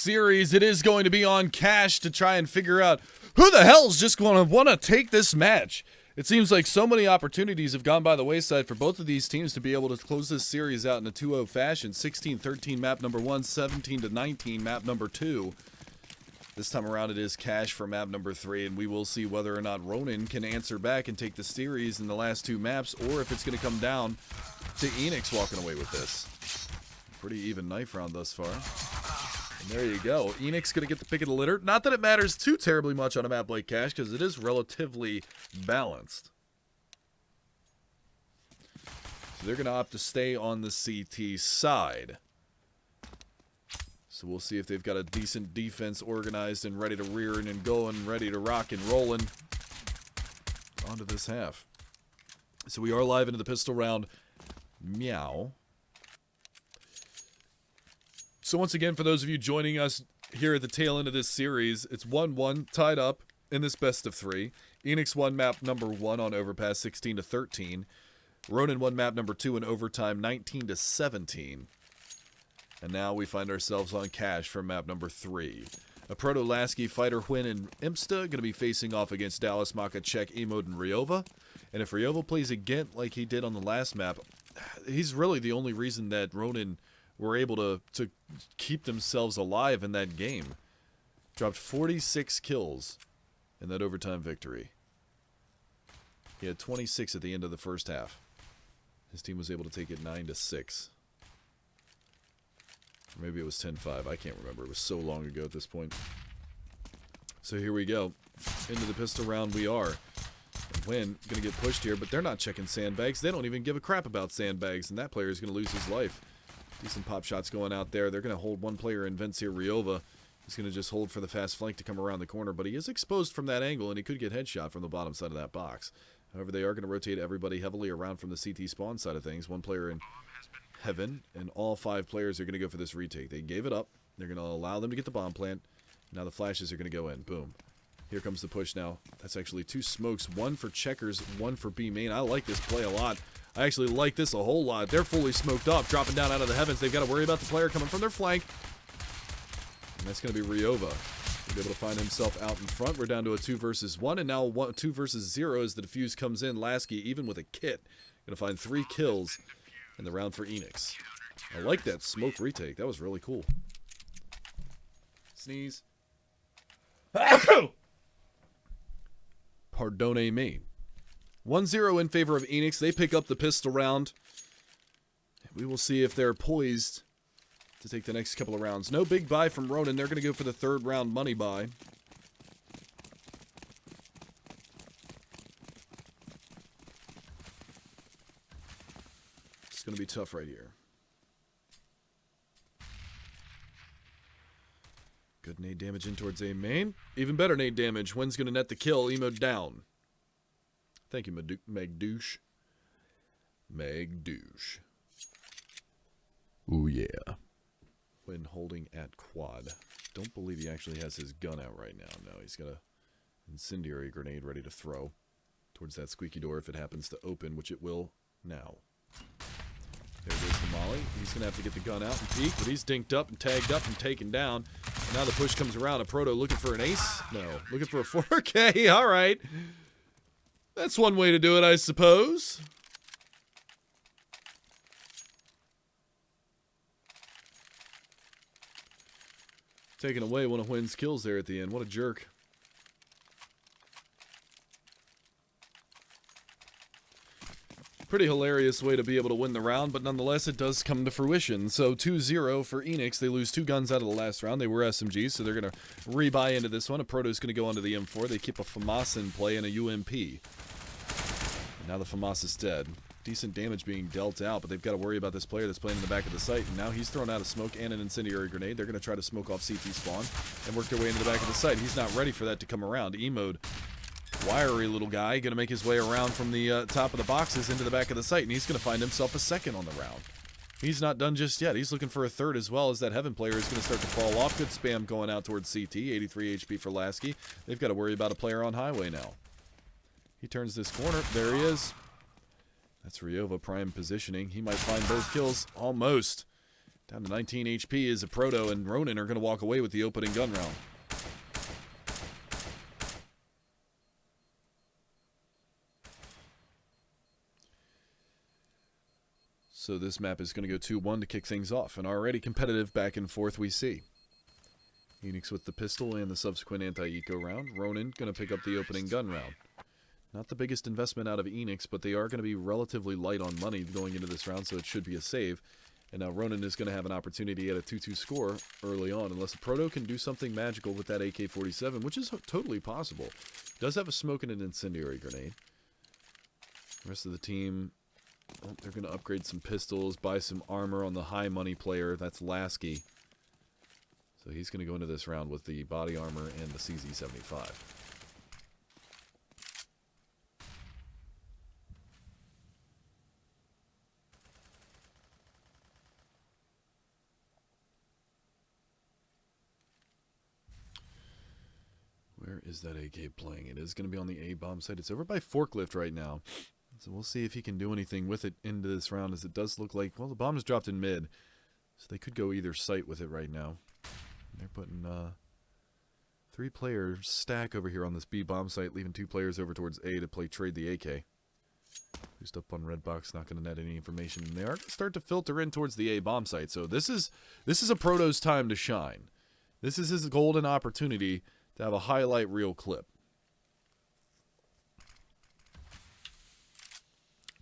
series. It is going to be on cash to try and figure out who the hell's just going to want to take this match. It seems like so many opportunities have gone by the wayside for both of these teams to be able to close this series out in a 2-0 fashion. 16-13 map number 1, 17-19 map number 2. This time around it is cash for map number 3, and we will see whether or not Ronin can answer back and take the series in the last 2 maps, or if it's going to come down to Eanix walking away with this. Pretty even knife round thus far. And there you go. Eanix going to get the pick of the litter. Not that it matters too terribly much on a map like cash, because it is relatively balanced. So they're going to opt to stay on the CT side. So we'll see if they've got a decent defense organized and ready to rear in and go and ready to rock and rollin' onto this half. So we are live into the pistol round. Meow. So once again, for those of you joining us here at the tail end of this series, it's 1-1, tied up in this best of 3. Eanix won map number 1 on overpass 16-13. Ronin won map number 2 in overtime 19-17. And now we find ourselves on cash for map number 3. A Proto-Lasky, Fighter, Hwin, and Imsta going to be facing off against Dallas, Maka, Czech, Emode, and Ryova. And if Ryova plays again like he did on the last map, he's really the only reason that Ronin were able to keep themselves alive in that game. Dropped 46 kills in that overtime victory. He had 26 at the end of the first half. His team was able to take it 9-6. Maybe it was 10-5. I can't remember. It was so long ago at this point. So here we go. Into the pistol round we are. And Hwin going to get pushed here, but they're not checking sandbags. They don't even give a crap about sandbags, and that player is going to lose his life. Decent pop shots going out there. They're going to hold one player in vents here, Ryova. He's going to just hold for the fast flank to come around the corner, but he is exposed from that angle, and he could get headshot from the bottom side of that box. However, they are going to rotate everybody heavily around from the CT spawn side of things. One player in heaven, and all 5 players are going to go for this retake. They gave it up. They're going to allow them to get the bomb plant. Now the flashes are going to go in. Boom. Here comes the push now. That's actually 2 smokes. 1 for checkers, 1 for B main. I like this play a lot. I actually like this a whole lot. They're fully smoked up, dropping down out of the heavens. They've got to worry about the player coming from their flank. And that's going to be Ryova. He'll be able to find himself out in front. We're down to a 2 versus 1, and now 2 versus 0 as the defuse comes in. Lasky, even with a kit, going to find 3 kills in the round for Eanix. I like that smoke retake. That was really cool. Sneeze. Pardone me. 1-0 in favor of Eanix. They pick up the pistol round. We will see if they're poised to take the next couple of rounds. No big buy from Ronin. They're going to go for the 3rd round money buy. It's going to be tough right here. Good nade damage in towards A main. Even better nade damage. Hwin's going to net the kill. Emo down. Thank you, Megdouche. Megdouche. Ooh, yeah. Hwin holding at quad. Don't believe he actually has his gun out right now. No, he's got an incendiary grenade ready to throw towards that squeaky door if it happens to open, which it will now. There goes the molly. He's going to have to get the gun out and peek, but he's dinked up and tagged up and taken down. And now the push comes around. A Proto looking for an ace? No. Looking for a 4K. All right. That's one way to do it, I suppose. Taking away one of Hwin's kills there at the end. What a jerk. Pretty hilarious way to be able to win the round, but nonetheless it does come to fruition. So 2-0 for Eanix. They lose 2 guns out of the last round. They were SMGs, so they're going to rebuy into this one. A Proto's going to go onto the M4. They keep a FAMAS in play and a UMP. And now the FAMAS is dead. Decent damage being dealt out, but they've got to worry about this player that's playing in the back of the site. And now he's thrown out a smoke and an incendiary grenade. They're going to try to smoke off CT spawn and work their way into the back of the site. He's not ready for that to come around. Emode, wiry little guy, going to make his way around from the top of the boxes into the back of the site, and he's going to find himself a 2nd on the round. He's not done just yet. He's looking for a 3rd as well, as that Heaven player is going to start to fall off. Good spam going out towards CT. 83 HP for Lasky. They've got to worry about a player on highway now. He turns this corner. There he is. That's Ryova prime positioning. He might find both kills. Almost. Down to 19 HP is a Proto, and Ronin are going to walk away with the opening gun round. So this map is going to go 2-1 to kick things off. An already competitive back and forth we see. Eanix with the pistol and the subsequent anti-eco round. Ronin going to pick up the opening gun round. Not the biggest investment out of Eanix, but they are going to be relatively light on money going into this round, so it should be a save. And now Ronin is going to have an opportunity at a 2-2 score early on, unless a Proto can do something magical with that AK-47, which is totally possible. Does have a smoke and an incendiary grenade. The rest of the team, well, they're going to upgrade some pistols, buy some armor on the high money player. That's Lasky. So he's going to go into this round with the body armor and the CZ-75. Where is that AK playing? It is going to be on the A-bomb site. It's over by Forklift right now. So we'll see if he can do anything with it into this round, as it does look like, well, the bomb is dropped in mid. So they could go either site with it right now. They're putting 3 players stack over here on this B bomb site, leaving 2 players over towards A to play trade the AK. Boost up on red box, not going to net any information. And they are going to start to filter in towards the A bomb site. So this is a Proto's time to shine. This is his golden opportunity to have a highlight reel clip.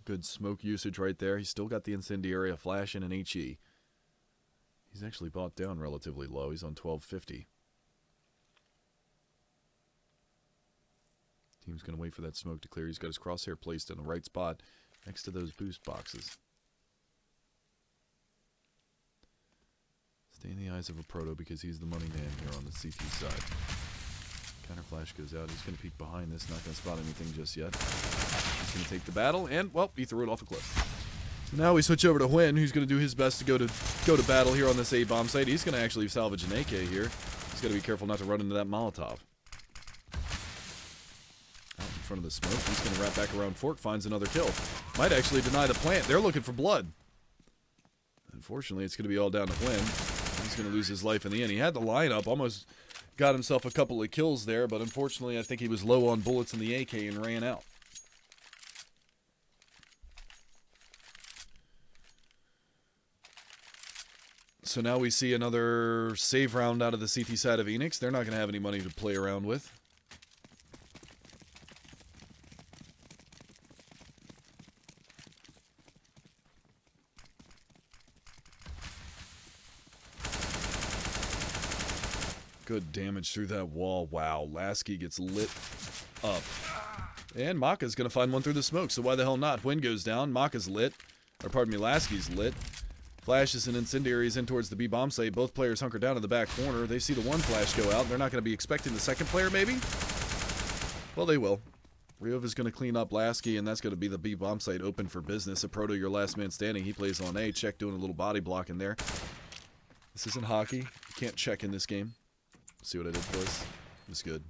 Good smoke usage right there. He's still got the incendiary, a flash, and an HE. He's actually bought down relatively low. He's on 1250. Team's going to wait for that smoke to clear. He's got his crosshair placed in the right spot next to those boost boxes. Stay in the eyes of a Proto because he's the money man here on the CT side. Counter flash goes out. He's going to peek behind this. Not going to spot anything just yet. He's going to take the battle, and, well, he threw it off a cliff. Now we switch over to Huynh, who's going to do his best to go to battle here on this A-bomb site. He's going to actually salvage an AK here. He's got to be careful not to run into that Molotov. Out in front of the smoke. He's going to wrap back around Fork, finds another kill. Might actually deny the plant. They're looking for blood. Unfortunately, it's going to be all down to Huynh. He's going to lose his life in the end. He had the lineup, almost got himself a couple of kills there, but unfortunately I think he was low on bullets in the AK and ran out. So now we see another save round out of the CT side of Eanix. They're not going to have any money to play around with. Good damage through that wall. Wow, Lasky gets lit up. And Maka's going to find one through the smoke, so why the hell not? Huynh goes down, Maka's lit. Or pardon me, Lasky's lit. Flashes and incendiaries in towards the B bomb site. Both players hunker down in the back corner. They see the one flash go out. They're not going to be expecting the second player, maybe? Well, they will. Ryov is going to clean up Lasky, and that's going to be the B bomb site open for business. A Proto, your last man standing. He plays on A. Check doing a little body block in there. This isn't hockey. You can't check in this game. See what I did, boys? It was good.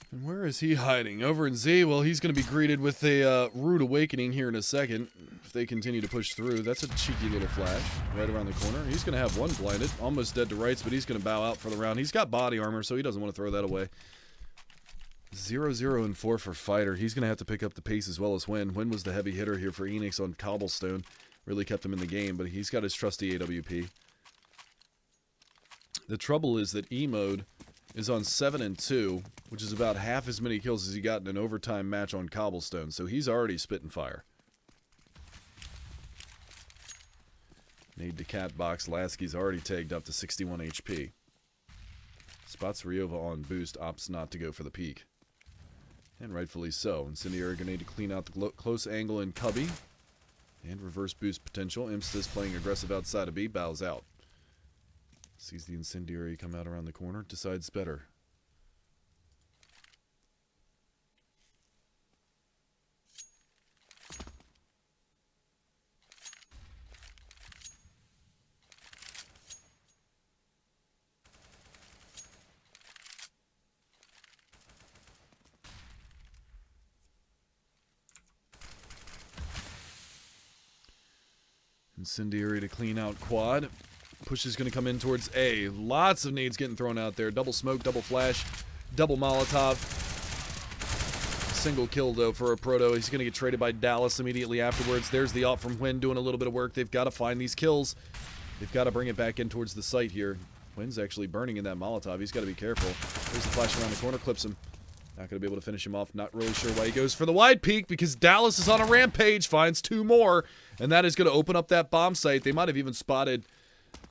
And where is he hiding? Over in Z? Well, he's going to be greeted with a rude awakening here in a second. If they continue to push through. That's a cheeky little flash right around the corner. He's going to have one blinded. Almost dead to rights, but he's going to bow out for the round. He's got body armor, so he doesn't want to throw that away. 0-0 and 4 for Fighter. He's going to have to pick up the pace as well as Huynh. Huynh was the heavy hitter here for Eanix on Cobblestone. Really kept him in the game, but he's got his trusty AWP. The trouble is that E-Mode is on 7-2, which is about half as many kills as he got in an overtime match on Cobblestone, so he's already spitting fire. Nade to cat box. Lasky's already tagged up to 61 HP. Spots Ryova on boost, opts not to go for the peak. And rightfully so. Incendiary grenade to clean out the close angle in Cubby. And reverse boost potential. Imsta's playing aggressive outside of B, bows out. Sees the incendiary come out around the corner. Decides better. Incendiary to clean out quad. Push is going to come in towards A. Lots of nades getting thrown out there. Double smoke, double flash, double Molotov. Single kill, though, for a Proto. He's going to get traded by Dallas immediately afterwards. There's the op from Hwyn doing a little bit of work. They've got to find these kills. They've got to bring it back in towards the site here. Hwyn's actually burning in that Molotov. He's got to be careful. There's the flash around the corner. Clips him. Not going to be able to finish him off. Not really sure why he goes for the wide peak because Dallas is on a rampage. Finds 2 more. And that is going to open up that bomb site. They might have even spotted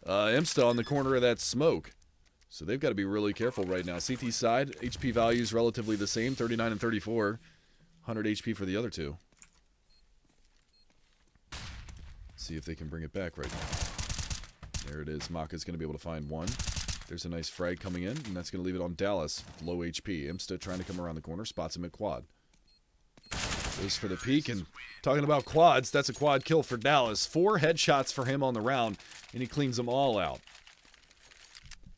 Imsta on the corner of that smoke. So they've got to be really careful right now. CT side, HP values relatively the same. 39 and 34. 100 HP for the other two. See if they can bring it back right now. There it is. Maka's going to be able to find one. There's a nice frag coming in, and that's going to leave it on Dallas. Low HP. Imsta trying to come around the corner. Spots him at quad. Goes for the peek, and talking about quads, that's a quad kill for Dallas. 4 headshots for him on the round, and he cleans them all out.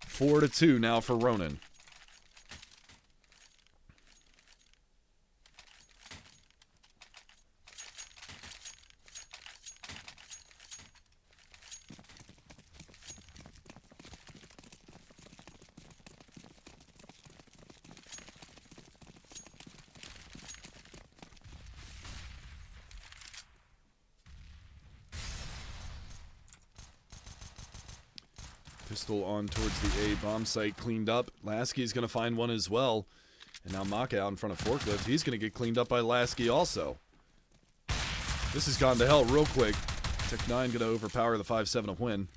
4-2 now for Ronin. Pistol on towards the A bomb site, cleaned up. Lasky's going to find one as well. And now Maka out in front of Forklift. He's going to get cleaned up by Lasky also. This has gone to hell real quick. Tech 9 going to overpower the 5-7 of Hwyn.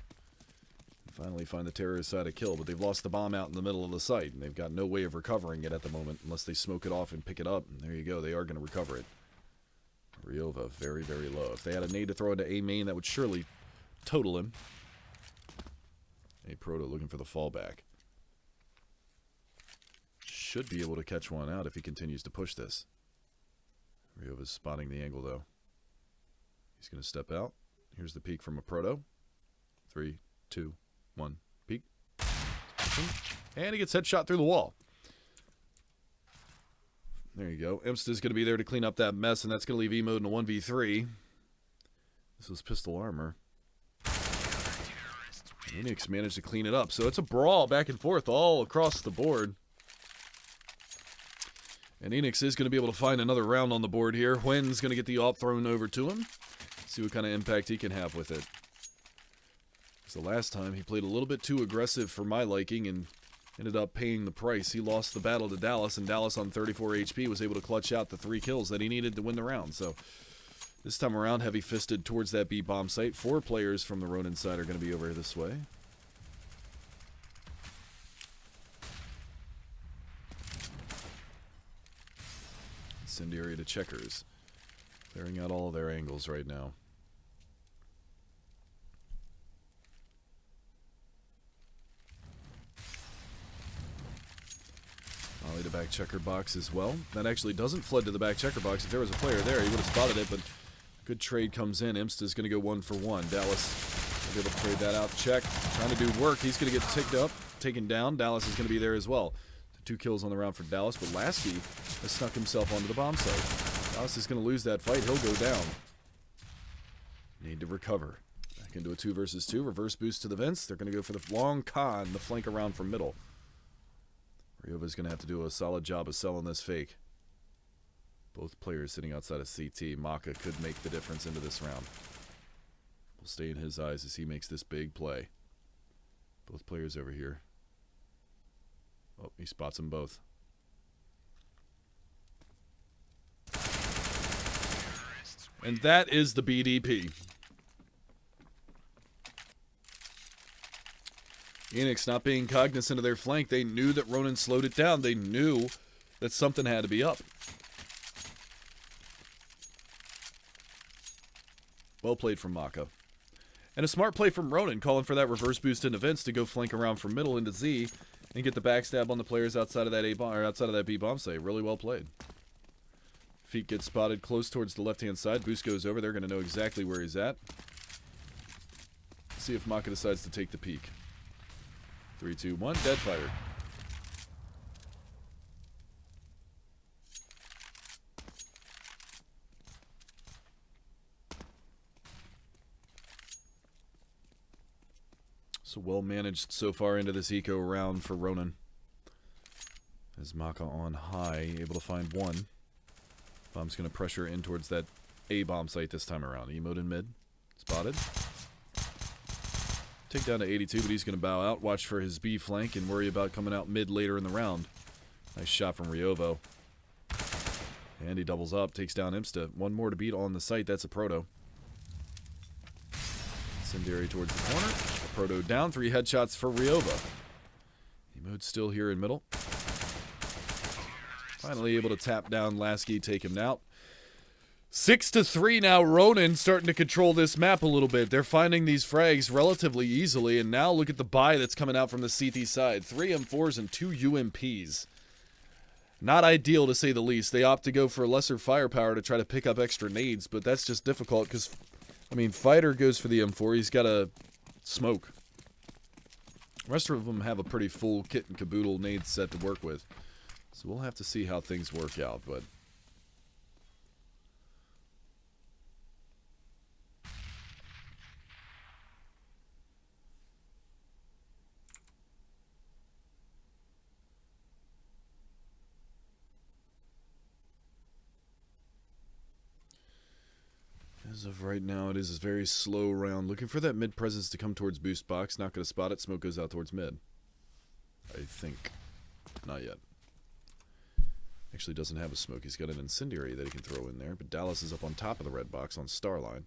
Finally find the terrorist side a kill, but they've lost the bomb out in the middle of the site. And they've got no way of recovering it at the moment unless they smoke it off and pick it up. And there you go. They are going to recover it. Ryova very, very low. If they had a nade to throw into A main, that would surely total him. A Proto looking for the fallback. Should be able to catch one out if he continues to push this. Ryova's spotting the angle, though. He's going to step out. Here's the peek from a Proto. 3, 2, 1, peek. And he gets headshot through the wall. There you go. Imsta's going to be there to clean up that mess, and that's going to leave E-Mode in a 1v3. This was pistol armor. Eanix managed to clean it up. So it's a brawl back and forth all across the board. And Eanix is going to be able to find another round on the board here. Hwyn's going to get the op thrown over to him. See what kind of impact he can have with it. So last time he played a little bit too aggressive for my liking and ended up paying the price. He lost the battle to Dallas, and Dallas on 34 HP was able to clutch out the 3 kills that he needed to win the round. So this time around, heavy-fisted towards that B bomb site. 4 players from the Ronin side are going to be over this way. Incendiary to checkers. Clearing out all of their angles right now. Molly to back checker box as well. That actually doesn't flood to the back checker box. If there was a player there, he would have spotted it, but good trade comes in. Imsta's going to go 1 for 1. Dallas will be able to trade that out. Check. Trying to do work. He's going to get ticked up, taken down. Dallas is going to be there as well. 2 kills on the round for Dallas, but Lasky has snuck himself onto the bomb site. Dallas is going to lose that fight. He'll go down. Need to recover. Back into a 2 versus 2. Reverse boost to the vents. They're going to go for the long con, the flank around from middle. Ryova's going to have to do a solid job of selling this fake. Both players sitting outside of CT. Maka could make the difference into this round. Will stay in his eyes as he makes this big play. Both players over here. Oh, he spots them both. And that is the BDP. Eanix not being cognizant of their flank. They knew that Ronin slowed it down. They knew that something had to be up. Well played from Maka. And a smart play from Ronin, calling for that reverse boost into Vince to go flank around from middle into Z and get the backstab on the players outside of that A bomb or outside of that B bomb site. Really well played. Feet get spotted close towards the left-hand side. Boost goes over. They're going to know exactly where he's at. See if Maka decides to take the peek. 3, 2, 1. Dead fighter. So well managed so far into this eco round for Ronin. As Maka on high, able to find one. Bomb's going to pressure in towards that A bomb site this time around. Emote in mid. Spotted. Take down to 82, but he's going to bow out. Watch for his B flank and worry about coming out mid later in the round. Nice shot from Ryovo. And he doubles up, takes down Imsta. One more to beat on the site. That's a proto. Incendiary towards the corner. A proto down. 3 headshots for Ryovo. Emote's still here in middle. Finally able to tap down Lasky, take him out. 6-3 now. Ronin starting to control this map a little bit. They're finding these frags relatively easily, and now look at the buy that's coming out from the CT side. 3 M4s and 2 UMPs. Not ideal to say the least. They opt to go for lesser firepower to try to pick up extra nades, but that's just difficult because, I mean, Fighter goes for the M4. He's got a smoke. The rest of them have a pretty full kit and caboodle nade set to work with. So we'll have to see how things work out, but... as of right now, it is a very slow round. Looking for that mid presence to come towards boost box. Not going to spot it. Smoke goes out towards mid. I think. Not yet. Actually doesn't have a smoke. He's got an incendiary that he can throw in there. But Dallas is up on top of the red box on Starline.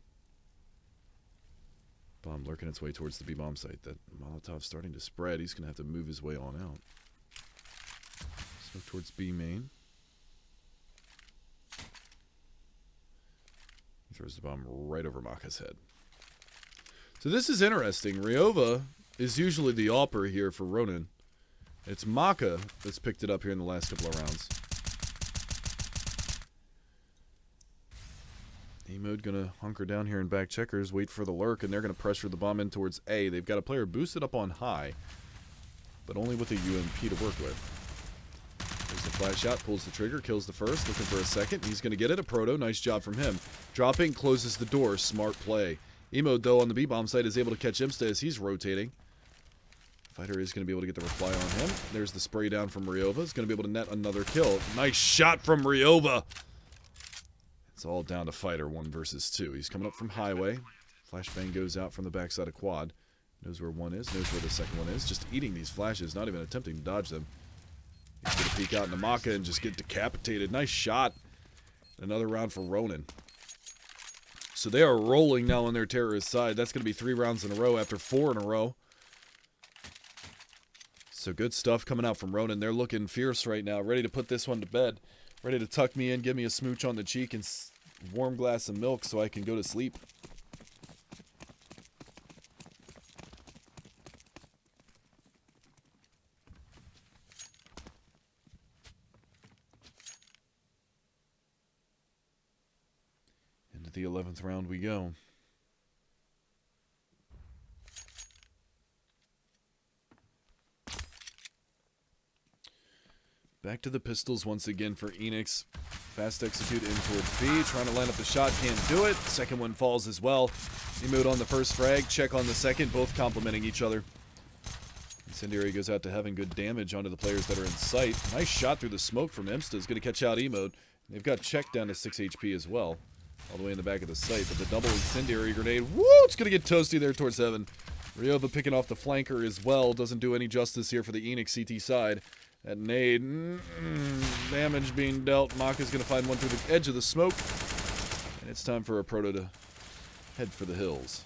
Bomb lurking its way towards the B-bomb site. That Molotov's starting to spread. He's going to have to move his way on out. Smoke towards B main. Throws the bomb right over Maka's head. So this is interesting. Ryova is usually the AWPer here for Ronin. It's Maka that's picked it up here in the last couple of rounds. E-mode gonna hunker down here in back checkers, wait for the lurk, and they're gonna pressure the bomb in towards A. They've got a player boosted up on high, but only with a UMP to work with. There's the flash shot, pulls the trigger, kills the first, looking for a second. He's going to get it, a proto. Nice job from him. Dropping, closes the door. Smart play. Emo, though, on the B-bomb site is able to catch Imsta as he's rotating. Fighter is going to be able to get the reply on him. There's the spray down from Ryova. He's going to be able to net another kill. Nice shot from Ryova. It's all down to Fighter, 1 versus 2. He's coming up from highway. Flashbang goes out from the backside of quad. Knows where one is, knows where the second one is. Just eating these flashes, not even attempting to dodge them. He's going to peek out into Maka and just get decapitated. Nice shot. Another round for Ronin. So they are rolling now on their terrorist side. That's going to be 3 rounds in a row after 4 in a row. So good stuff coming out from Ronin. They're looking fierce right now, ready to put this one to bed. Ready to tuck me in, give me a smooch on the cheek, and warm glass of milk so I can go to sleep. Into the 11th round we go. Back to the pistols once again for Eanix. Fast execute in towards B. Trying to line up the shot. Can't do it. Second one falls as well. Emote on the first frag. Check on the second. Both complementing each other. Incendiary goes out to having good damage onto the players that are in sight. Nice shot through the smoke from Imsta. Is going to catch out Emote. They've got check down to 6 HP as well. All the way in the back of the site. But the double incendiary grenade. Woo! It's going to get toasty there towards heaven. Ryova picking off the flanker as well. Doesn't do any justice here for the Eanix CT side. That nade, damage being dealt. Maka's going to find one through the edge of the smoke. And it's time for a proto to head for the hills.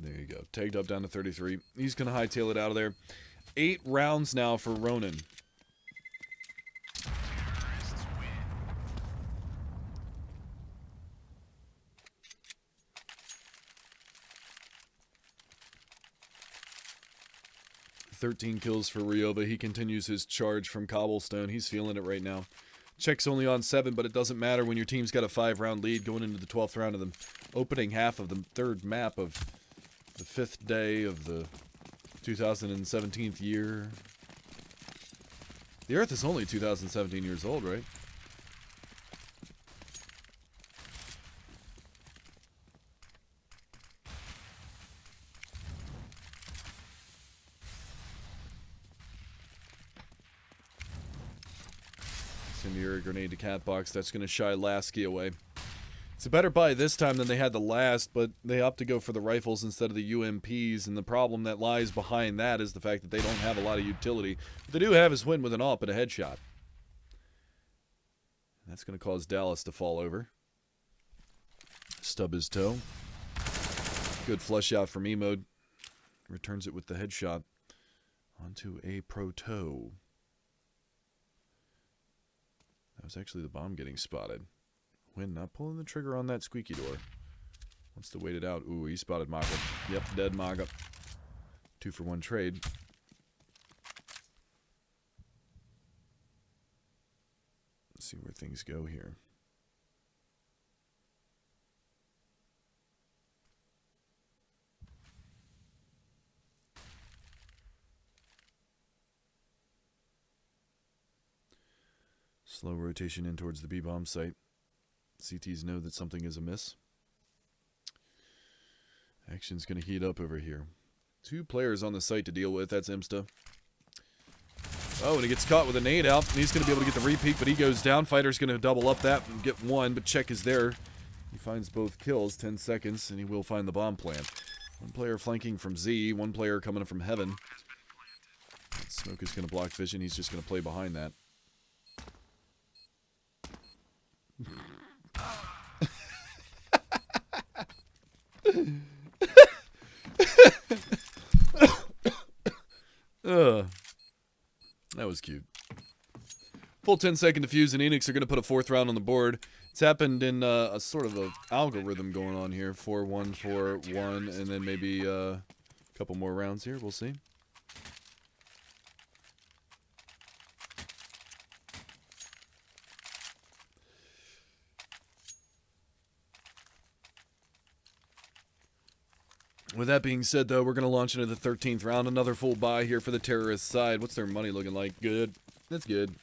There you go. tagged up down to 33. He's going to hightail it out of there. 8 rounds now for Ronin. "13 kills for Ryova. He continues his charge from Cobblestone. He's feeling it right now. Check's only on 7, but it doesn't matter when your team's got a 5-round lead going into the 12th round of the opening half of the 3rd map of the 5th day of the 2017 year. The Earth is only 2017 years old, right? Incendiary grenade to cat box. That's going to shy Lasky away. It's a better buy this time than they had the last, but they opt to go for the rifles instead of the UMPs, and the problem that lies behind that is the fact that they don't have a lot of utility. What they do have is win with an AWP and a headshot. That's going to cause Dallas to fall over. Stub his toe. Good flush out from E-Mode. Returns it with the headshot onto a Proto. That was actually the bomb getting spotted. Win not pulling the trigger on that squeaky door. Wants to wait it out. Ooh, he spotted Maga. Yep, dead Maga. 2-for-1 trade. Let's see where things go here. Slow rotation in towards the B-bomb site. CTs know that something is amiss. Action's going to heat up over here. 2 players on the site to deal with. That's Imsta. Oh, and he gets caught with a nade out. He's going to be able to get the repeat, but he goes down. Fighter's going to double up that and get 1, but Check is there. He finds both kills, 10 seconds, and he will find the bomb plant. 1 player flanking from Z, 1 player coming from Heaven. Smoke is going to block vision. He's just going to play behind that. That was cute. Full 10-second defuse, and Eanix are going to put a 4th round on the board. It's happened in a sort of a algorithm going on here. 4-1, 4-1, and then maybe a couple more rounds here. We'll see. With that being said, though, we're going to launch into the 13th round. Another full buy here for the terrorist side. What's their money looking like? Good. That's good.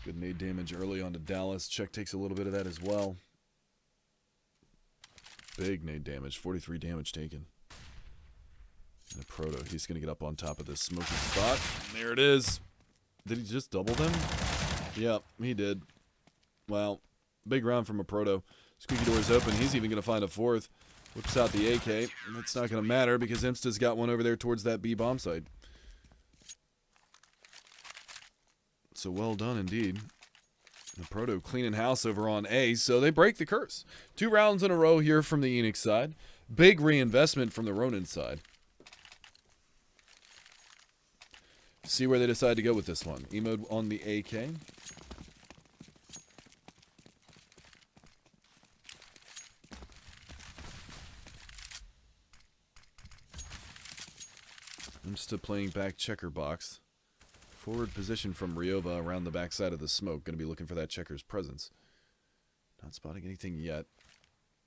Good nade damage early on to Dallas. Check takes a little bit of that as well. Big nade damage. 43 damage taken. And a Proto. He's going to get up on top of this smoky spot. And there it is. Did he just double them? Yep, he did. Wow. Big round from a Proto. Squeaky door's open. He's even going to find a 4th. Whips out the AK. That's not going to matter because Imsta's got one over there towards that B bomb site. So well done indeed. The Proto cleaning house over on A, so they break the curse. 2 rounds in a row here from the Eanix side. Big reinvestment from the Ronin side. See where they decide to go with this one. E-Mode on the AK. I'm still playing back checker box. Forward position from Ryova around the backside of the smoke. Going to be looking for that checker's presence. Not spotting anything yet.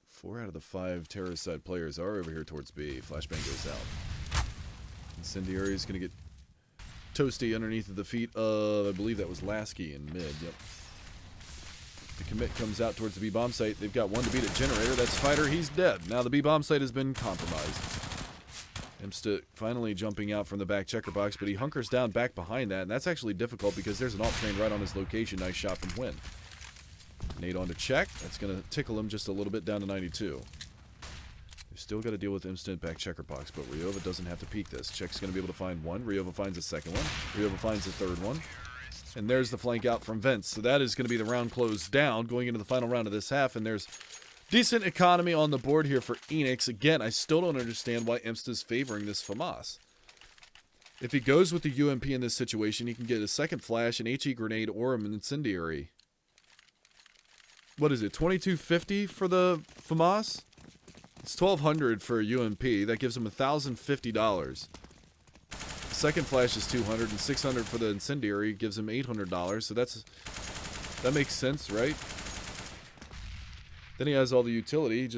4 out of the 5 terrorist side players are over here towards B. Flashbang goes out. Incendiary is going to get toasty underneath of the feet of, I believe that was Lasky in mid. Yep. The commit comes out towards the B-bomb site. They've got 1 to beat at generator. That's Fighter. He's dead. Now the B-bomb site has been compromised. Imsta finally jumping out from the back checker box, but he hunkers down back behind that, and that's actually difficult because there's an alt train right on his location. Nice shot from Win. Nade on to Check. That's going to tickle him just a little bit down to 92. They've still got to deal with instant back checker box, but Ryova doesn't have to peek this. Check's going to be able to find 1. Ryova finds a 2nd one. Ryova finds a 3rd one. And there's the flank out from Vince. So that is going to be the round closed down going into the final round of this half. And there's decent economy on the board here for Eanix. Again, I still don't understand why Imsta's favoring this FAMAS. If he goes with the UMP in this situation, he can get a second flash, an HE grenade, or an incendiary. What is it, $22.50 for the FAMAS? It's $1,200 for a UMP. That gives him $1,050. Second flash is $200, and $600 for the incendiary gives him $800. So that makes sense, right? Then he has all the utility,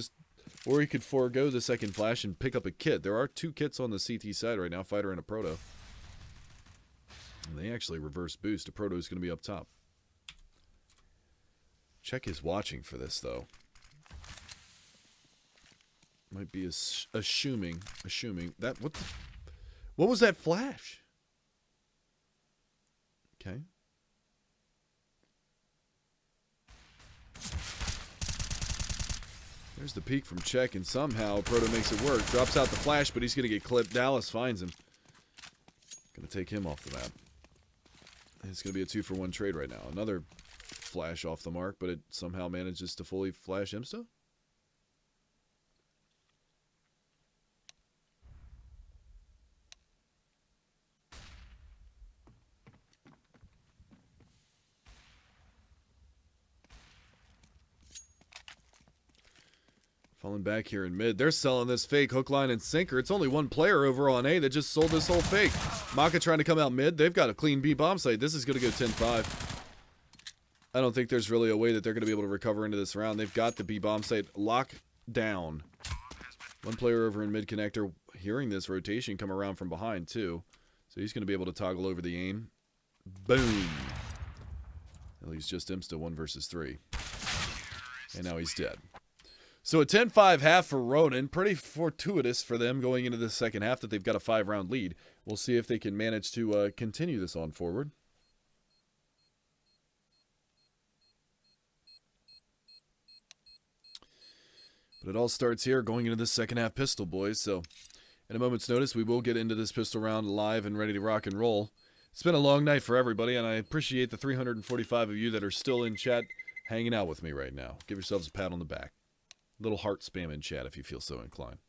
or he could forego the second flash and pick up a kit. There are 2 kits on the CT side right now, fighter and a proto. And they actually reverse boost. A proto is going to be up top. Check is watching for this though. Might be assuming that what was that flash? Okay. There's the peek from Czech, and somehow Proto makes it work. Drops out the flash, but he's going to get clipped. Dallas finds him. Going to take him off the map. It's going to be a 2-for-1 trade right now. Another flash off the mark, but it somehow manages to fully flash Imsta. Falling back here in mid. They're selling this fake hook, line, and sinker. It's only one player over on A that just sold this whole fake. Maka trying to come out mid. They've got a clean B bomb site. This is going to go 10-5. I don't think there's really a way that they're going to be able to recover into this round. They've got the B bomb site locked down. One player over in mid connector hearing this rotation come around from behind too. So he's going to be able to toggle over the aim. Boom. At least just Imsta 1 versus 3. And now he's dead. So a 10-5 half for Ronin. Pretty fortuitous for them going into the second half that they've got a 5-round lead. We'll see if they can manage to continue this on forward. But it all starts here going into the second half pistol, boys. So in a moment's notice, we will get into this pistol round live and ready to rock and roll. It's been a long night for everybody, and I appreciate the 345 of you that are still in chat hanging out with me right now. Give yourselves a pat on the back. Little heart spam in chat if you feel so inclined.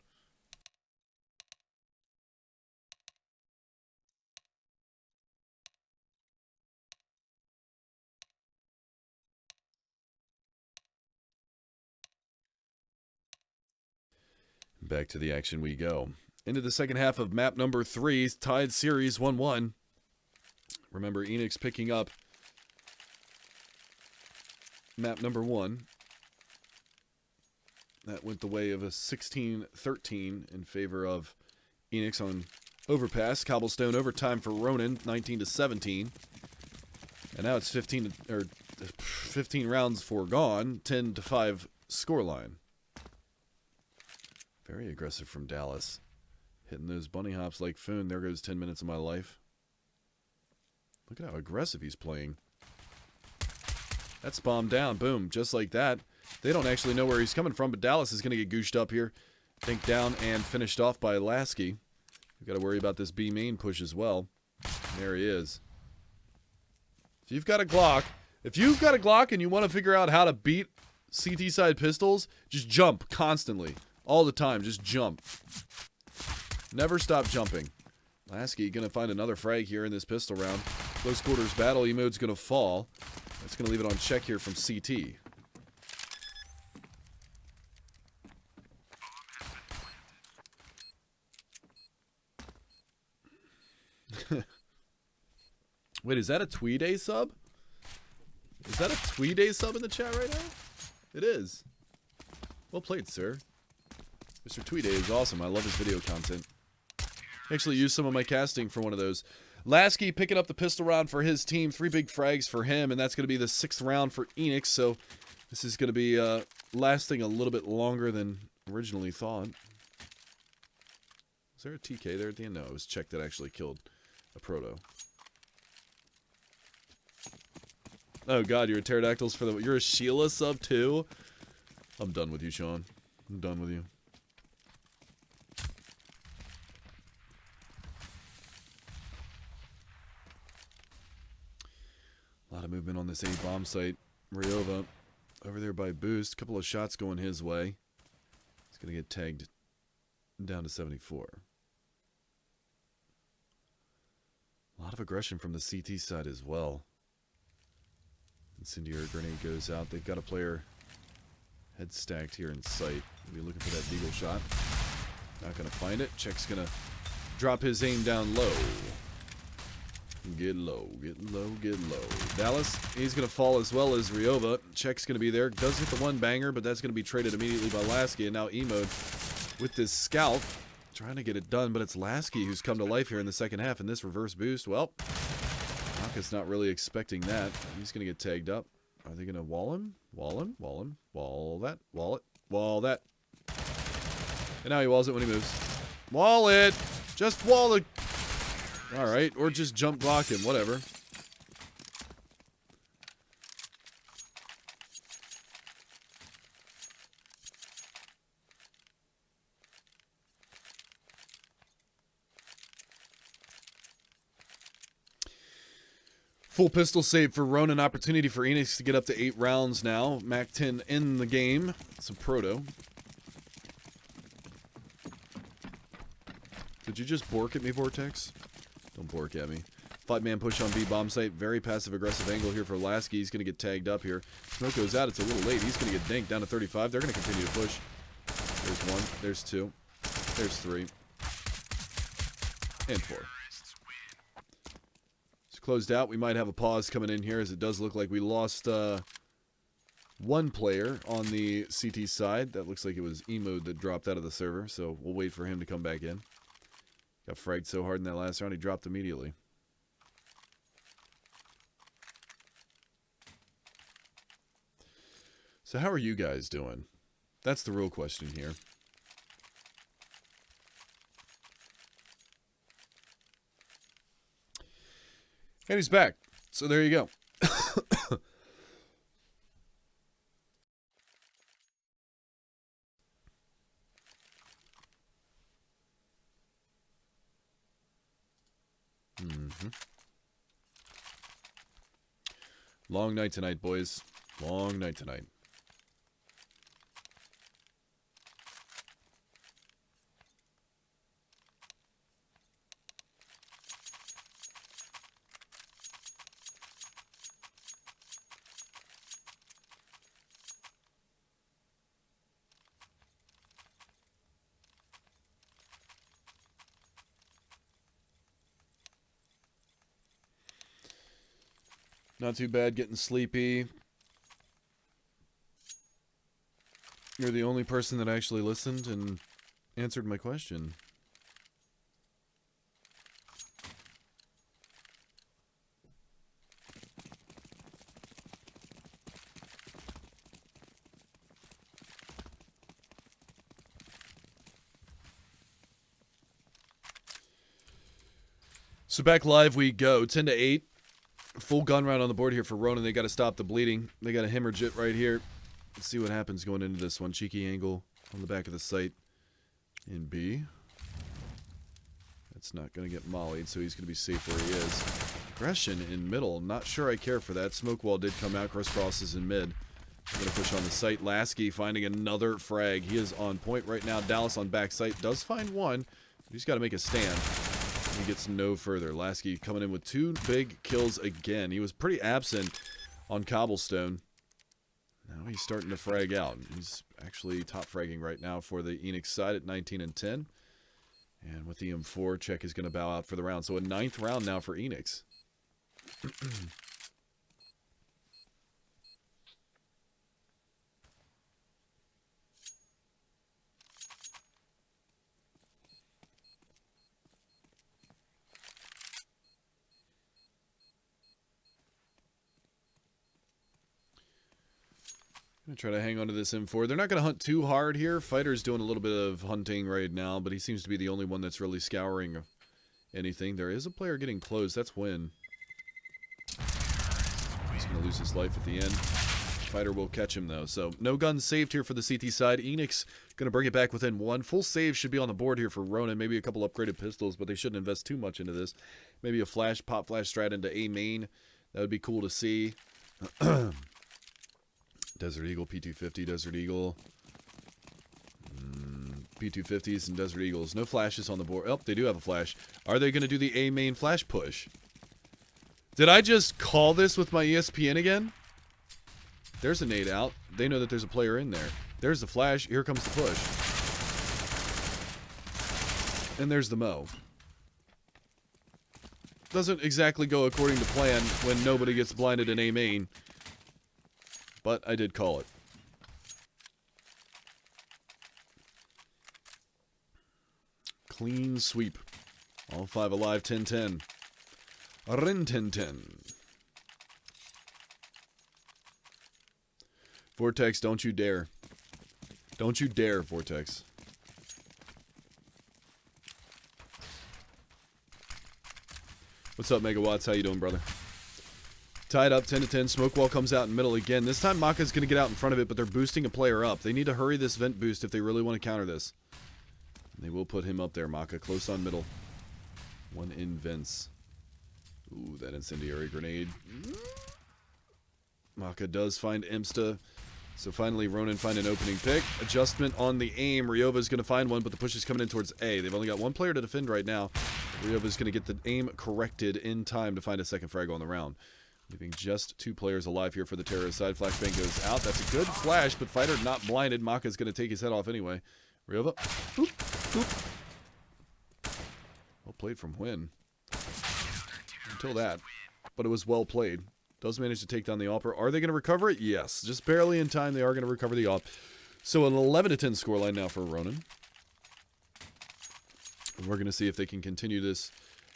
Back to the action we go. Into the second half of map number 3, tied series 1-1. Remember, Eanix picking up map number 1. That went the way of a 16-13 in favor of Eanix on overpass. Cobblestone overtime for Ronin, 19-17. And now it's 15 rounds foregone, 10-5 scoreline. Very aggressive from Dallas. Hitting those bunny hops like Foon. There goes 10 minutes of my life. Look at how aggressive he's playing. That's bombed down. Boom. Just like that. They don't actually know where he's coming from, but Dallas is going to get gooshed up here. Think down and finished off by Lasky. We've got to worry about this B main push as well. There he is. If you've got a Glock and you want to figure out how to beat CT side pistols, just jump constantly. All the time. Just jump. Never stop jumping. Lasky going to find another frag here in this pistol round. Close quarters battle. Emote's going to fall. That's going to leave it on check here from CT. Wait, is that a Tweeday sub? Is that a Tweeday sub in the chat right now? It is. Well played, sir. Mr. Tweeday is awesome. I love his video content. Actually used some of my casting for one of those. Lasky picking up the pistol round for his team. 3 big frags for him, and that's going to be the 6th round for Eanix. So this is going to be lasting a little bit longer than originally thought. Is there a TK there at the end? No, it was Czech that actually killed a proto. Oh god, you're a pterodactyls for the... You're a Sheila sub too? I'm done with you, Sean. I'm done with you. lot of movement on this A bomb site. Ryova over there by Boost. Couple of shots going his way. He's going to get tagged down to 74. A lot of aggression from the CT side as well. Incendiary grenade goes out. They've got a player head stacked here in sight. We'll be looking for that deagle shot. Not going to find it. Check's going to drop his aim down low. Get low, get low, get low. Dallas, he's going to fall as well as Ryova. Check's going to be there. Does hit the one banger, but that's going to be traded immediately by Lasky. And now E-Mode with this scout trying to get it done, but it's Lasky who's come to life here in the second half in this reverse boost. Well, Naka's not really expecting that. He's going to get tagged up. Are they going to wall him? Wall him, wall him, wall that, wall it, wall that. And now he walls it when he moves. Wall it! Just wall it! Alright, or just jump block him, whatever. Full pistol save for Ronin. Opportunity for Eanix to get up to 8 rounds now. Mac 10 in the game. Some proto. Did you just bork at me, Vortex? Don't bork at me. 5-man push on B bomb site. Very passive-aggressive angle here for Lasky. He's going to get tagged up here. Smoke goes out. It's a little late. He's going to get dinked down to 35. They're going to continue to push. There's 1. There's 2. There's 3. And 4. It's closed out. We might have a pause coming in here as it does look like we lost one player on the CT side. That looks like it was E-Mode that dropped out of the server, so we'll wait for him to come back in. Got fragged so hard in that last round, he dropped immediately. So how are you guys doing? That's the real question here. And he's back. So there you go. Long night tonight, boys. Long night tonight. Not too bad, getting sleepy. You're the only person that actually listened and answered my question. So back live we go, 10 to 8. Full gun round on the board here for Ronin. They got to stop the bleeding. They got a hemorrhage it right here. Let's see what happens going into this one. Cheeky angle on the back of the site in B. That's not going to get mollied, so he's going to be safe where he is. Aggression in middle. Not sure I care for that. Smoke wall did come out. Crisscross in mid. I'm going to push on the site. Lasky finding another frag. He is on point right now. Dallas on back site. Does find one. He's got to make a stand. He gets no further. Lasky coming in with 2 big kills again. He was pretty absent on Cobblestone. Now he's starting to frag out. He's actually top fragging right now for the Eanix side at 19 and 10. And with the M4, Check is going to bow out for the round. So a 9th round now for Eanix. Gonna try to hang on to this M4. They're not going to hunt too hard here. Fighter's doing a little bit of hunting right now, but he seems to be the only one that's really scouring anything. There is a player getting close. That's Win. He's going to lose his life at the end. Fighter will catch him, though. So no guns saved here for the CT side. Eanix going to bring it back within 1. Full save should be on the board here for Ronin. Maybe a couple upgraded pistols, but they shouldn't invest too much into this. Maybe a flash, pop flash strat into A main. That would be cool to see. Desert Eagle, P250, Desert Eagle. P250s and Desert Eagles. No flashes on the board. Oh, they do have a flash. Are they going to do the A main flash push? Did I just call this with my ESPN again? There's a nade out. They know that there's a player in there. There's the flash. Here comes the push. And there's the Mo. Doesn't exactly go according to plan when nobody gets blinded in A main. But I did call it. Clean sweep. All 5 alive, 10-10. Rin 10-10. Vortex, don't you dare. Don't you dare, Vortex. What's up, Megawatts? How you doing, brother? Tied up, 10-10. Smoke wall comes out in middle again. This time Maka's going to get out in front of it, but they're boosting a player up. They need to hurry this vent boost if they really want to counter this. They will put him up there, Maka. Close on middle. One in vents. Ooh, that incendiary grenade. Maka does find Imsta. So finally, Ronin find an opening pick. Adjustment on the aim. Ryova's going to find one, but the push is coming in towards A. They've only got one player to defend right now. Ryova's going to get the aim corrected in time to find a second frag on the round. Leaving just 2 players alive here for the terrorist side. Flashbang goes out. That's a good flash, but Fighter not blinded. Maka's going to take his head off anyway. Ryova. Boop, boop. Well played from Hwin. Until that. But it was well played. Does manage to take down the AWP. Are they going to recover it? Yes. Just barely in time, they are going to recover the AWP. So an 11-10 scoreline now for Ronin. And we're going to see if they can continue this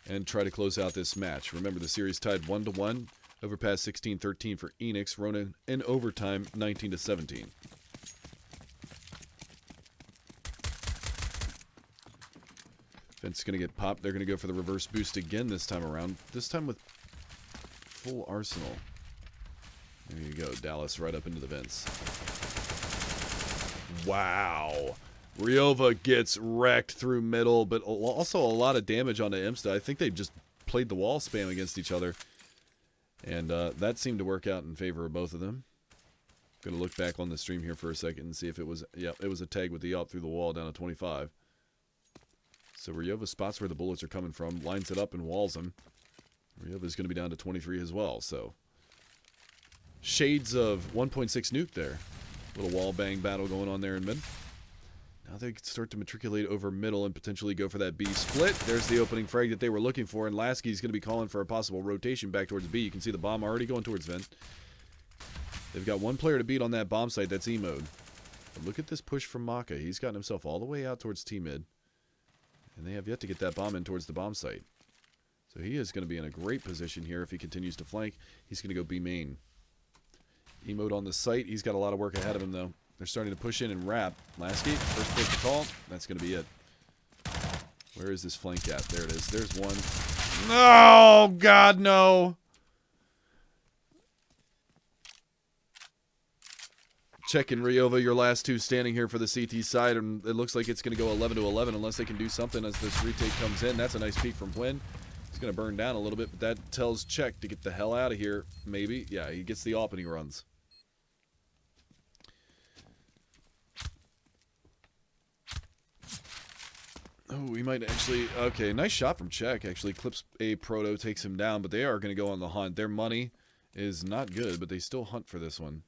and try to close out this match. Remember, the series tied 1-1. Overpass 16-13 for Eanix. Ronin in overtime 19-17. Vent's going to get popped. They're going to go for the reverse boost again this time around. This time with full arsenal. There you go. Dallas right up into the vents. Wow. Ryova gets wrecked through middle, but also a lot of damage onto Imsta. I think they just played the wall spam against each other. And that seemed to work out in favor of both of them. Going to look back on the stream here for a second and see if it was... Yeah, it was a tag with the AWP through the wall down to 25. So Ryova spots where the bullets are coming from, lines it up and walls them. Ryova's going to be down to 23 as well, so... Shades of 1.6 nuke there. Little wall bang battle going on there in mid. Now they start to matriculate over middle and potentially go for that B split. There's the opening frag that they were looking for, and Lasky's going to be calling for a possible rotation back towards B. You can see the bomb already going towards vent. They've got one player to beat on that bomb site. That's E mode. But look at this push from Maka. He's gotten himself all the way out towards T mid. And they have yet to get that bomb in towards the bomb site. So he is going to be in a great position here if he continues to flank. He's going to go B main. E mode on the site. He's got a lot of work ahead of him, though. They're starting to push in and wrap. Lasky, first pick to call. That's going to be it. Where is this flank at? There it is. There's one. Oh, God, no. Checking Ryova, your last 2 standing here for the CT side, and it looks like it's going to go 11-11 unless they can do something as this retake comes in. That's a nice peek from Hwin. He's going to burn down a little bit, but that tells Check to get the hell out of here, maybe. Yeah, he gets the AWP and he runs. Oh, we might actually... Okay, nice shot from Check. Actually clips a proto, takes him down, but they are going to go on the hunt. Their money is not good, but they still hunt for this one.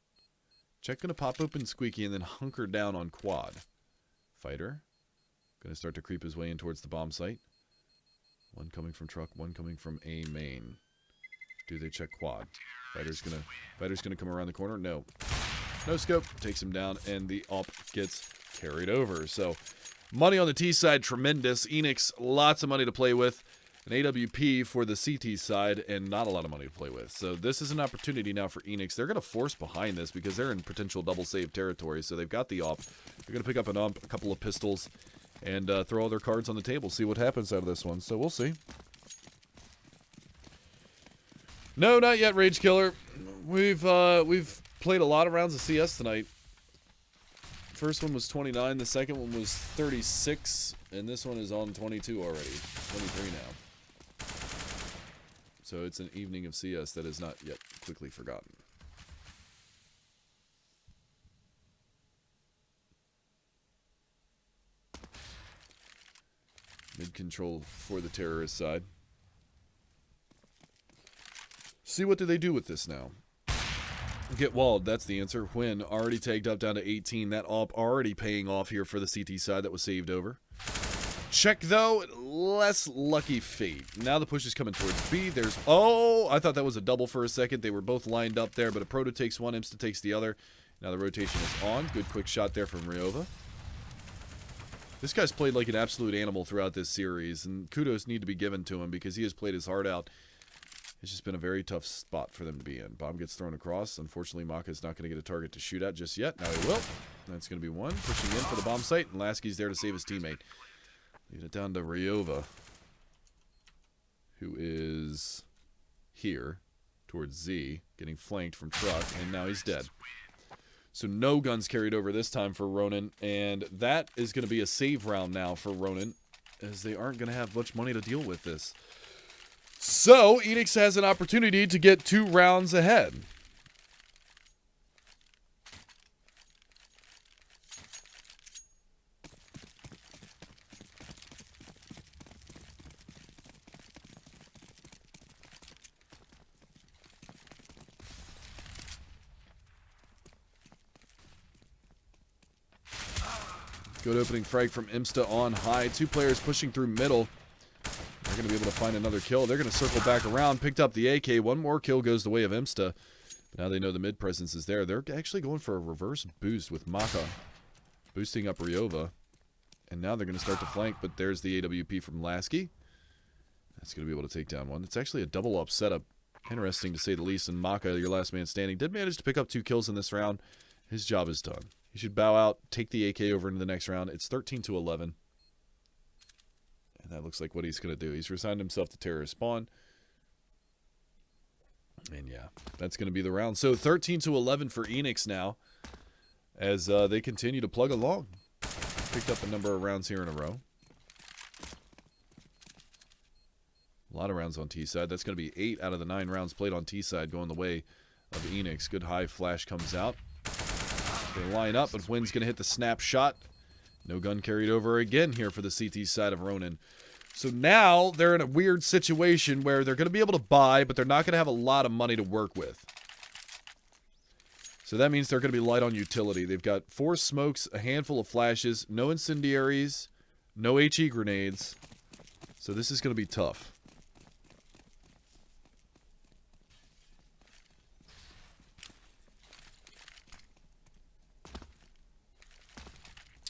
Check going to pop open Squeaky and then hunker down on quad. Fighter. Going to start to creep his way in towards the bomb site. One coming from truck, one coming from A main. Do they check quad? Fighter's gonna come around the corner. No. No scope. Takes him down, and the AWP gets carried over. So, money on the T side, tremendous. Eanix, lots of money to play with. An AWP for the CT side, and not a lot of money to play with. So this is an opportunity now for Eanix. They're going to force behind this because they're in potential double save territory. So they've got the AWP. They're going to pick up an AWP, a couple of pistols, and throw all their cards on the table. See what happens out of this one. So we'll see. No, not yet, Rage Killer. We've played a lot of rounds of CS tonight. First one was 29. The second one was 36. And this one is on 22 already. 23 now. So it's an evening of CS that is not yet quickly forgotten. Mid control for the terrorist side. See, what do they do with this now? Get walled, that's the answer. When already tagged up down to 18. That AWP already paying off here for the CT side that was saved over. Check, though. Less lucky fate. Now the push is coming towards B. There's... Oh, I thought that was a double for a second. They were both lined up there, but a Proto takes one, Imsta takes the other. Now the rotation is on. Good quick shot there from Ryova. This guy's played like an absolute animal throughout this series, and kudos need to be given to him because he has played his heart out. It's just been a very tough spot for them to be in. Bomb gets thrown across. Unfortunately, Maka's not going to get a target to shoot at just yet. Now he will. That's going to be one. Pushing in for the bomb site, and Lasky's there to save his teammate. Lead it down to Ryova, who is here towards Z, getting flanked from truck, and now he's dead. So no guns carried over this time for Ronin, and that is going to be a save round now for Ronin, as they aren't going to have much money to deal with this. So Eanix has an opportunity to get 2 rounds ahead. Good opening frag from Imsta on high. 2 players pushing through middle. They're going to be able to find another kill. They're going to circle back around. Picked up the AK. 1 more kill goes the way of Imsta. But now they know the mid presence is there. They're actually going for a reverse boost with Maka. Boosting up Ryova. And now they're going to start to flank. But there's the AWP from Lasky. That's going to be able to take down one. It's actually a double up setup. Interesting to say the least. And Maka, your last man standing, did manage to pick up 2 kills in this round. His job is done. He should bow out, take the AK over into the next round. It's 13-11. And that looks like what he's going to do. He's resigned himself to terrorist spawn. And yeah, that's going to be the round. So 13-11 for Eanix now, as they continue to plug along. Picked up a number of rounds here in a row. A lot of rounds on T-side. That's going to be 8 out of the 9 rounds played on T-side going the way of Eanix. Good high flash comes out. They line up, but Wynn's going to hit the snapshot. No gun carried over again here for the CT side of Ronin. So now they're in a weird situation where they're going to be able to buy, but they're not going to have a lot of money to work with. So that means they're going to be light on utility. They've got 4 smokes, a handful of flashes, no incendiaries, no HE grenades. So this is going to be tough.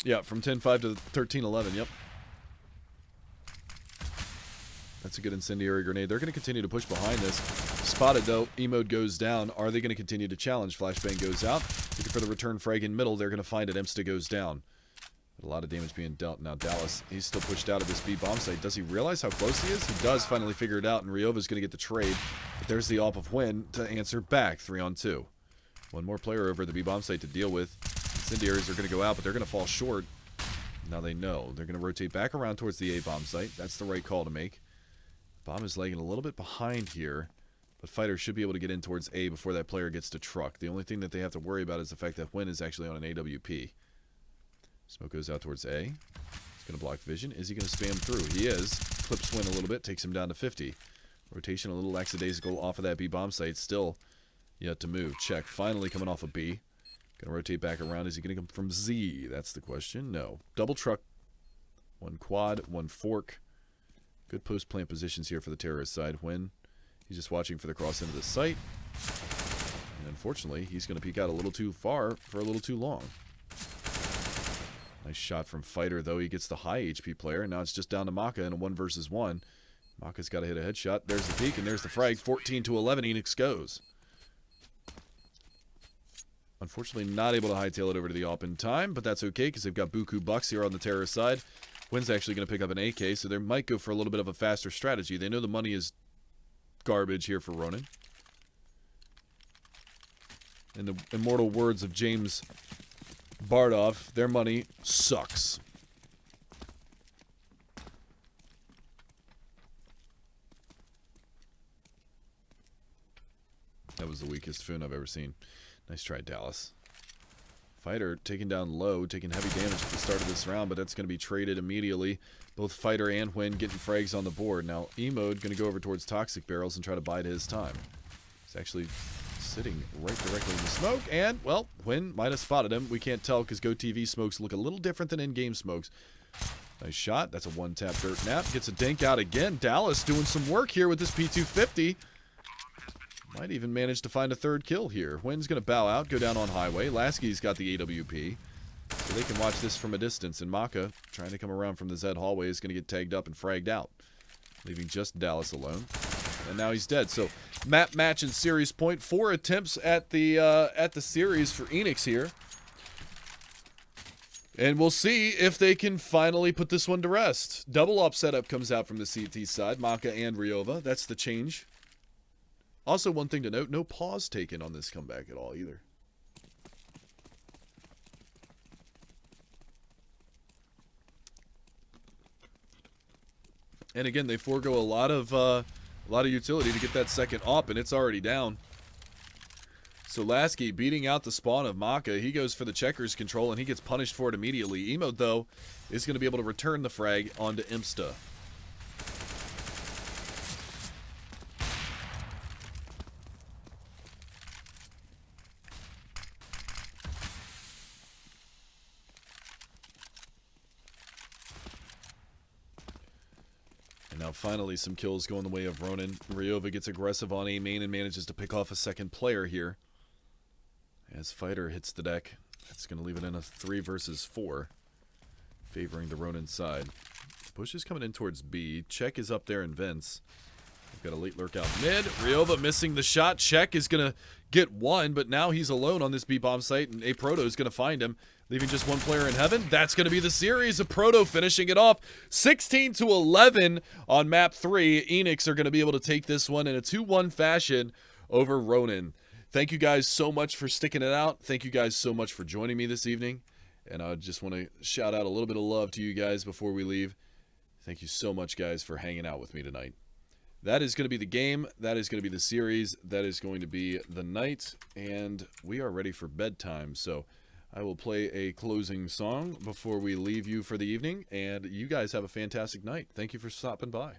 Yeah, from 10-5 to 13-11, yep. That's a good incendiary grenade. They're going to continue to push behind this. Spotted, though. E-mode goes down. Are they going to continue to challenge? Flashbang goes out. Looking for the return frag in middle. They're going to find it. Imsta goes down. A lot of damage being dealt. Now Dallas, he's still pushed out of this B bomb site. Does he realize how close he is? He does finally figure it out, and Ryova's going to get the trade. But there's the AWP of Wynn to answer back. 3-on-2. 1 more player over at the B bomb site to deal with. Incendiaries are going to go out, but they're going to fall short. Now they know. They're going to rotate back around towards the A bomb site. That's the right call to make. Bomb is lagging a little bit behind here, but Fighter should be able to get in towards A before that player gets to truck. The only thing that they have to worry about is the fact that Wynn is actually on an AWP. Smoke goes out towards A. He's going to block vision. Is he going to spam through? He is. Clips Wynn a little bit, takes him down to 50. Rotation a little lackadaisical off of that B bomb site. Still yet to move. Check. Finally coming off of B. Going to rotate back around. Is he going to come from Z? That's the question. No. Double truck. 1 quad. 1 fork. Good post-plant positions here for the terrorist side. When he's just watching for the cross into the site. And unfortunately, he's going to peek out a little too far for a little too long. Nice shot from Fighter, though. He gets the high HP player. And now it's just down to Maka in a 1 versus 1. Maka's got to hit a headshot. There's the peek, and there's the frag. 14-11. Eanix goes. Unfortunately, not able to hightail it over to the AWP in time, but that's okay because they've got Buku Bucks here on the terrorist side. Wynn's actually going to pick up an AK, so they might go for a little bit of a faster strategy. They know the money is garbage here for Ronin. In the immortal words of James Bardoff, their money sucks. That was the weakest Foon I've ever seen. Nice try, Dallas. Fighter taking down low, taking heavy damage at the start of this round, but that's going to be traded immediately. Both Fighter and Hwin getting frags on the board. Now, E-Mode going to go over towards Toxic Barrels and try to bide his time. He's actually sitting right directly in the smoke, and, well, Hwin might have spotted him. We can't tell because GoTV smokes look a little different than in-game smokes. Nice shot. That's a one-tap dirt nap. Gets a dink out again. Dallas doing some work here with this P250. Might even manage to find a third kill here. Hwin's going to bow out, go down on highway. Lasky's got the AWP, so they can watch this from a distance. And Maka, trying to come around from the Z hallway, is going to get tagged up and fragged out, leaving just Dallas alone. And now he's dead. So map, match, and series point. 4 attempts at the series for Eanix here. And we'll see if they can finally put this one to rest. Double op setup comes out from the CT side. Maka and Ryova. That's the change. Also, one thing to note, no pause taken on this comeback at all either. And again, they forego a lot of utility to get that second op, and it's already down. So Lasky beating out the spawn of Maka. He goes for the checkers control, and he gets punished for it immediately. Emo, though, is going to be able to return the frag onto Imsta. Now finally some kills go in the way of Ronin. Ryova gets aggressive on A main and manages to pick off a second player here. As Fighter hits the deck, that's going to leave it in a 3 versus 4, favoring the Ronin side. Push is coming in towards B. Check is up there in vents. We've got a late lurk out mid. Ryova missing the shot. Check is going to get one, but now he's alone on this B bomb site, and A Proto is going to find him, leaving just one player in heaven. That's going to be the series of Proto finishing it off. 16-11 on map 3. Eanix are going to be able to take this one in a 2-1 fashion over Ronin. Thank you guys so much for sticking it out. Thank you guys so much for joining me this evening. And I just want to shout out a little bit of love to you guys before we leave. Thank you so much, guys, for hanging out with me tonight. That is going to be the game. That is going to be the series. That is going to be the night. And we are ready for bedtime. So I will play a closing song before we leave you for the evening. And you guys have a fantastic night. Thank you for stopping by.